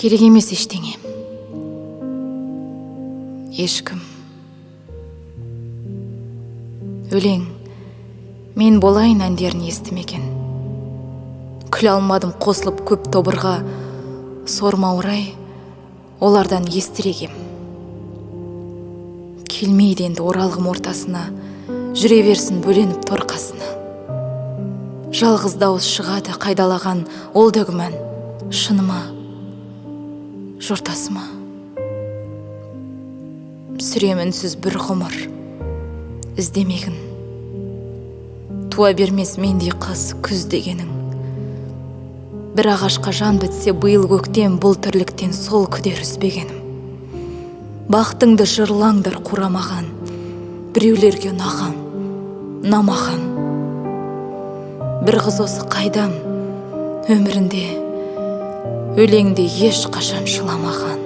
керек емес ештеңе. Ешкім. Өлең мен болайын әндерін естімеген. Күле алмадым қосылып көп тобырға, сормаурай олардан естірегем. Келмейді енді оралғым ортасына, жүре берсін бөленіп торқасына. Жалғыз дауыс шығады қайдалаған ол да күмән, шыныма, жортасыма. Сүремін үнсіз бір ғұмыр, іздемегін. Туа бермес мендей қыз күз дегенің. Бір ағашқа жан бітсе биыл көктем, бұл тірліктен сол күдер үзбегенім. Бақтыңды жырлаңдар қурамаған, біреулерге ұнаған, ұнамаған. Бір қыз осы қайдам, өмірінде өлеңде еш қашан жыламаған.